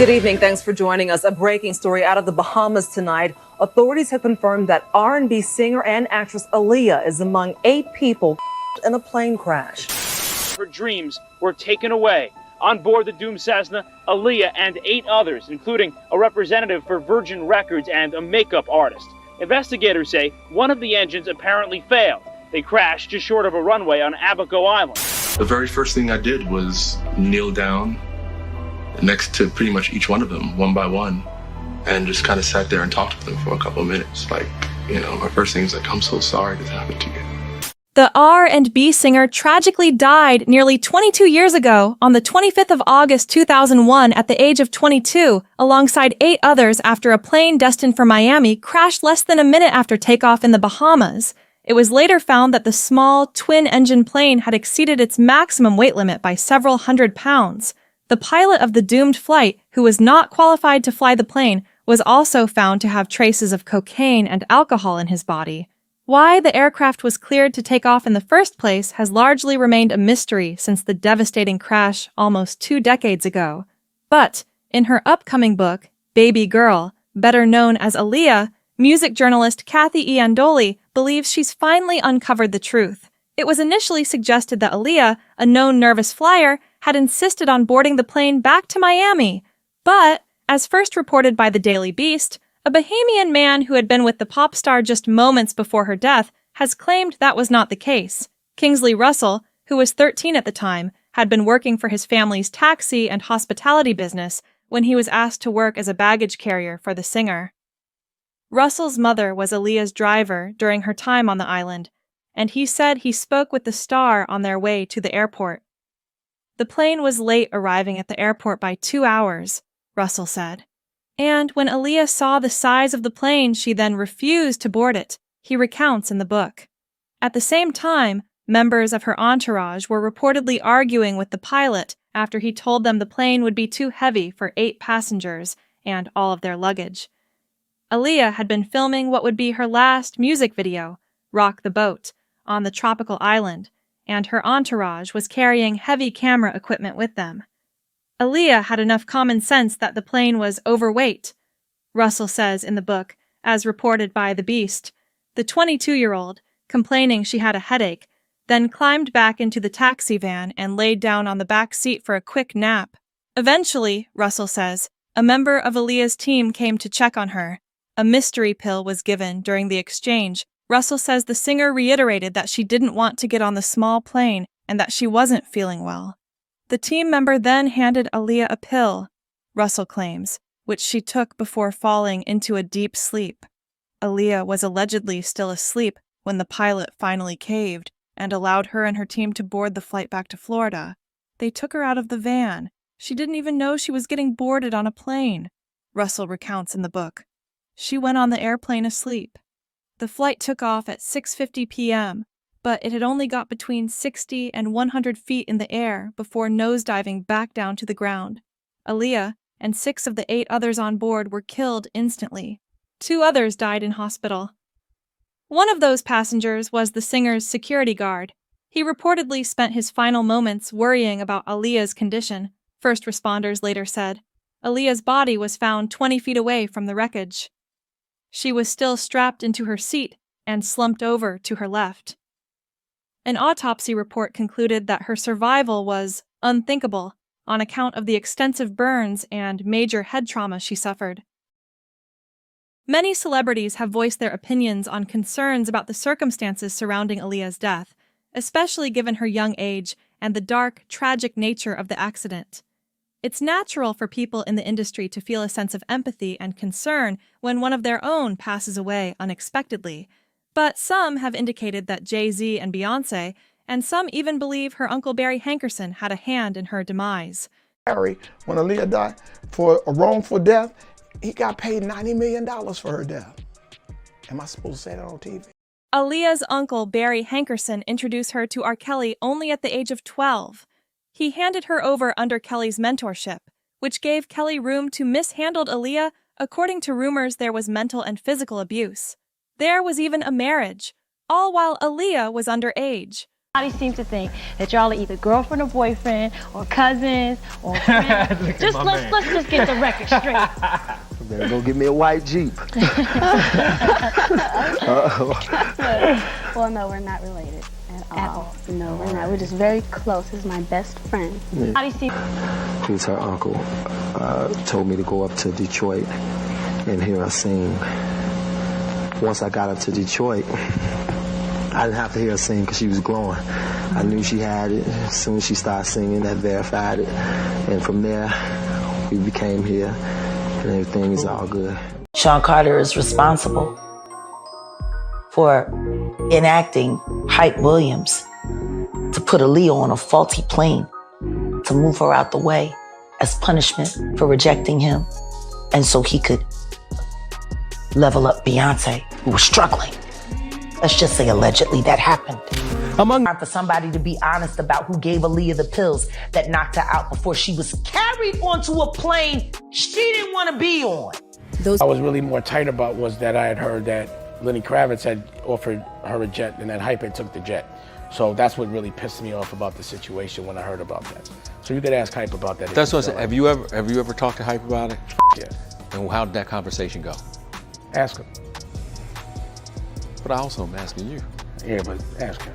Good evening. Thanks for joining us. A breaking story out of the Bahamas tonight. Authorities have confirmed that R&B singer and actress Aaliyah is among 8 people in a plane crash. Her dreams were taken away. On board the doomed Cessna, Aaliyah and 8 others, including a representative for Virgin Records and a makeup artist. Investigators say one of the engines apparently failed. They crashed just short of a runway on Abaco Island. The very first thing I did was kneel down next to pretty much each one of them, one by one, and just kind of sat there and talked to them for a couple of minutes. My first thing is I'm so sorry this happened to you. The R&B singer tragically died nearly 22 years ago on the 25th of August 2001 at the age of 22, alongside 8 others after a plane destined for Miami crashed less than a minute after takeoff in the Bahamas. It was later found that the small, twin-engine plane had exceeded its maximum weight limit by several hundred pounds. The pilot of the doomed flight, who was not qualified to fly the plane, was also found to have traces of cocaine and alcohol in his body. Why the aircraft was cleared to take off in the first place has largely remained a mystery since the devastating crash almost 2 decades ago. But in her upcoming book, Baby Girl, better known as Aaliyah, music journalist Kathy Iandoli believes she's finally uncovered the truth. It was initially suggested that Aaliyah, a known nervous flyer, had insisted on boarding the plane back to Miami. But, as first reported by the Daily Beast, a Bahamian man who had been with the pop star just moments before her death has claimed that was not the case. Kingsley Russell, who was 13 at the time, had been working for his family's taxi and hospitality business when he was asked to work as a baggage carrier for the singer. Russell's mother was Aaliyah's driver during her time on the island, and he said he spoke with the star on their way to the airport. The plane was late arriving at the airport by 2 hours, Russell said. And when Aaliyah saw the size of the plane, she then refused to board it, he recounts in the book. At the same time, members of her entourage were reportedly arguing with the pilot after he told them the plane would be too heavy for 8 passengers and all of their luggage. Aaliyah had been filming what would be her last music video, Rock the Boat, on the tropical island, and her entourage was carrying heavy camera equipment with them. Aaliyah had enough common sense that the plane was overweight, Russell says in the book, as reported by The Beast. The 22-year-old, complaining she had a headache, then climbed back into the taxi van and laid down on the back seat for a quick nap. Eventually, Russell says, a member of Aaliyah's team came to check on her. A mystery pill was given during the exchange. Russell says the singer reiterated that she didn't want to get on the small plane and that she wasn't feeling well. The team member then handed Aaliyah a pill, Russell claims, which she took before falling into a deep sleep. Aaliyah was allegedly still asleep when the pilot finally caved and allowed her and her team to board the flight back to Florida. They took her out of the van. She didn't even know she was getting boarded on a plane, Russell recounts in the book. She went on the airplane asleep. The flight took off at 6:50 p.m., but it had only got between 60 and 100 feet in the air before nosediving back down to the ground. Aaliyah and 6 of the 8 others on board were killed instantly. 2 others died in hospital. One of those passengers was the singer's security guard. He reportedly spent his final moments worrying about Aaliyah's condition, first responders later said. Aaliyah's body was found 20 feet away from the wreckage. She was still strapped into her seat and slumped over to her left. An autopsy report concluded that her survival was unthinkable on account of the extensive burns and major head trauma she suffered. Many celebrities have voiced their opinions on concerns about the circumstances surrounding Aaliyah's death, especially given her young age and the dark, tragic nature of the accident. It's natural for people in the industry to feel a sense of empathy and concern when one of their own passes away unexpectedly, but some have indicated that Jay-Z and Beyoncé, and some even believe her uncle Barry Hankerson had a hand in her demise. When Aaliyah died for a wrongful death, he got paid $90 million for her death. Am I supposed to say that on TV? Aaliyah's uncle Barry Hankerson introduced her to R. Kelly only at the age of 12. He handed her over under Kelly's mentorship, which gave Kelly room to mishandle Aaliyah. According to rumors, there was mental and physical abuse. There was even a marriage, all while Aaliyah was underage. Everybody seems to think that y'all are either girlfriend or boyfriend or cousins or friends. Let's just get the record straight. Better go get me a white Jeep. Well, no, we're not related at all. No, we're not. We're just very close. He's my best friend. Who's her uncle told me to go up to Detroit and hear her sing. Once I got up to Detroit, I didn't have to hear her sing because she was glowing. I knew she had it. As soon as she started singing, that verified it. And from there, we became here, and everything is all good. Sean Carter is responsible for enacting Hype Williams to put Aaliyah on a faulty plane, to move her out the way as punishment for rejecting him, and so he could level up Beyonce, who was struggling. Let's just say allegedly that happened. For somebody to be honest about who gave Aaliyah the pills that knocked her out before she was carried onto a plane she didn't want to be on. I was really more tight about was that I had heard that Lenny Kravitz had offered her a jet and that Hype had took the jet. So that's what really pissed me off about the situation when I heard about that. So you could ask Hype about that. That's what I said. Have you ever talked to Hype about it? Yeah. And how did that conversation go? Ask him. But I also am asking you. Yeah, but ask him.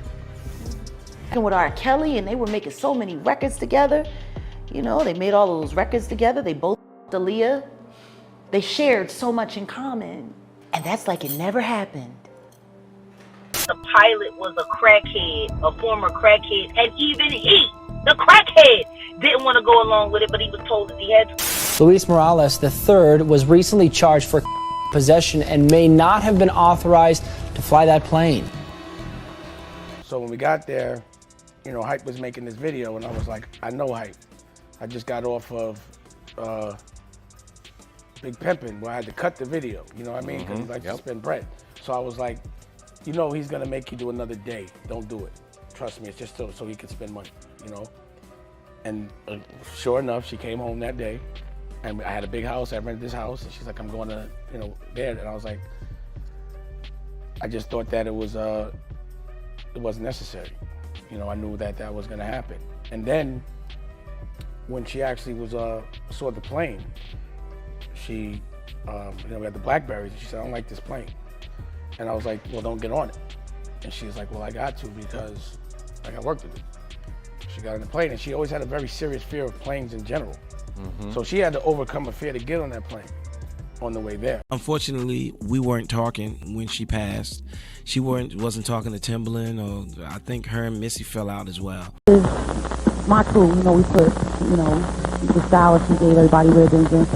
With R. Kelly, and they were making so many records together. You know, they made all of those records together. They both Aaliyah. They shared so much in common. And that's like it never happened. The pilot was a crackhead, a former crackhead, and even he, the crackhead, didn't want to go along with it, but he was told that he had to. Luis Morales III was recently charged for possession and may not have been authorized to fly that plane. So when we got there, you know, Hype was making this video, and I was like, I know Hype. I just got off of Big Pimpin', where I had to cut the video, you know what I mean? Because he likes to spend bread. So I was like, you know, he's gonna make you do another day. Don't do it. Trust me, it's just so he can spend money, you know? And sure enough, she came home that day, and I had a big house. I rented this house, and she's like, I'm going to, you know, there. And I was like, I just thought that it wasn't necessary. You know, I knew that that was gonna happen. And then when she actually saw the plane, she, you know, we had the Blackberries, and she said, I don't like this plane. And I was like, well, don't get on it. And she was like, well, I got to because I got work to do. She got on the plane, and she always had a very serious fear of planes in general. So she had to overcome a fear to get on that plane on the way there. Unfortunately, we weren't talking when she passed. She wasn't talking to Timbaland, or I think her and Missy fell out as well. My crew, you know, we put, you know, the style she gave everybody ribbons, and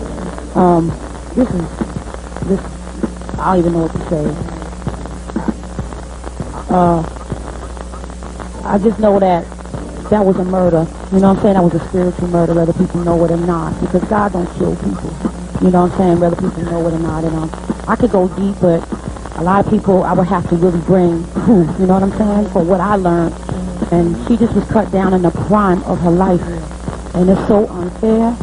this, I don't even know what to say. I just know that was a murder. You know what I'm saying? That was a spiritual murder, whether people know it or not, because God don't kill people. You know what I'm saying? Whether people know it or not. And I could go deep, but a lot of people I would have to really bring proof, you know what I'm saying, for what I learned. And she just was cut down in the prime of her life. And it's so unfair.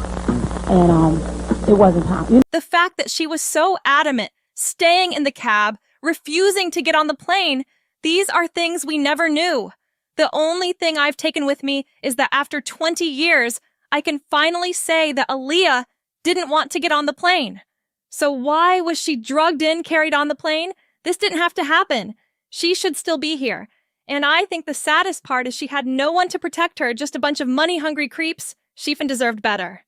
And it wasn't time. The fact that she was so adamant, staying in the cab, refusing to get on the plane, these are things we never knew. The only thing I've taken with me is that after 20 years, I can finally say that Aaliyah didn't want to get on the plane. So why was she drugged in, carried on the plane? This didn't have to happen. She should still be here. And I think the saddest part is she had no one to protect her, just a bunch of money-hungry creeps. She even deserved better.